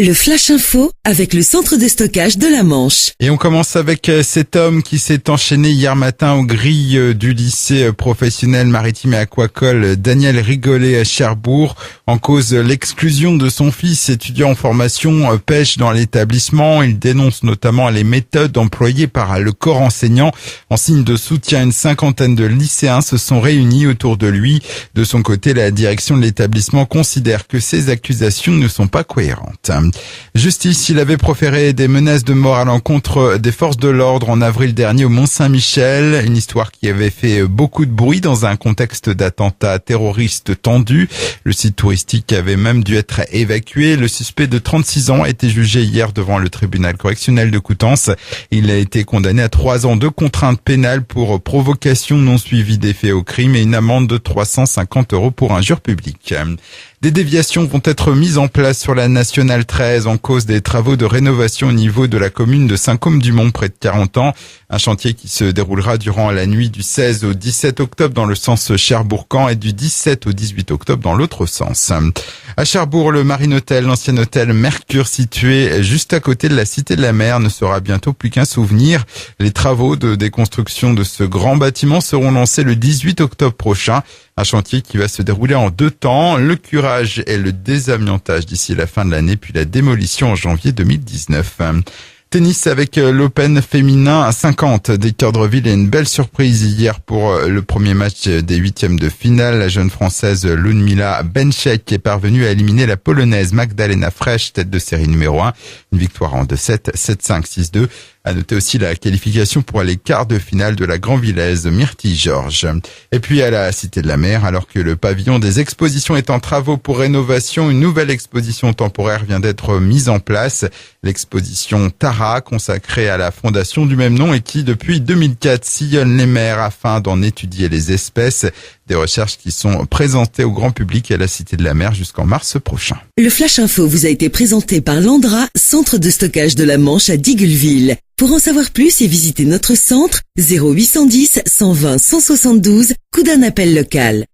Le Flash Info avec le centre de stockage de la Manche. Et on commence avec cet homme qui s'est enchaîné hier matin aux grilles du lycée professionnel maritime et aquacole Daniel Rigolet à Cherbourg. En cause l'exclusion de son fils étudiant en formation pêche dans l'établissement. Il dénonce notamment les méthodes employées par le corps enseignant. En signe de soutien, une cinquantaine de lycéens se sont réunis autour de lui. De son côté, la direction de l'établissement considère que ces accusations ne sont pas cohérentes. Justice, il avait proféré des menaces de mort à l'encontre des forces de l'ordre en avril dernier au Mont-Saint-Michel. Une histoire qui avait fait beaucoup de bruit dans un contexte d'attentat terroriste tendu. Le site touristique avait même dû être évacué. Le suspect de 36 ans a été jugé hier devant le tribunal correctionnel de Coutances. Il a été condamné à 3 ans de contrainte pénale pour provocation non suivie des faits au crime et une amende de 350 € pour injure publique. Des déviations vont être mises en place sur la Nationale 13 en cause des travaux de rénovation au niveau de la commune de Saint-Côme-du-Mont, près de 40 ans. Un chantier qui se déroulera durant la nuit du 16 au 17 octobre dans le sens Cherbourg-Caen et du 17 au 18 octobre dans l'autre sens. À Cherbourg, le Marine Hôtel, l'ancien hôtel Mercure situé juste à côté de la Cité de la Mer, ne sera bientôt plus qu'un souvenir. Les travaux de déconstruction de ce grand bâtiment seront lancés le 18 octobre prochain. Un chantier qui va se dérouler en 2 temps, le curage et le désamiantage d'ici la fin de l'année, puis la démolition en janvier 2019. Tennis avec l'Open féminin à 50 d'Équeurdreville et une belle surprise hier pour le premier match des 8e de finale. La jeune française Ludmila Benchek est parvenue à éliminer la polonaise Magdalena Frech, tête de série numéro 1. Une victoire en 2-7, 7-5, 6-2. À noter aussi la qualification pour les quarts de finale de la Grand-Villaise Myrtille Georges. Et puis à la Cité de la Mer, alors que le pavillon des expositions est en travaux pour rénovation, une nouvelle exposition temporaire vient d'être mise en place. L'exposition Tara, consacrée à la fondation du même nom et qui, depuis 2004, sillonne les mers afin d'en étudier les espèces. Des recherches qui sont présentées au grand public à la Cité de la Mer jusqu'en mars prochain. Le Flash Info vous a été présenté par Landra, centre de stockage de la Manche à Digueulville. Pour en savoir plus et visiter notre centre, 0810 120 172, coup d'un appel local.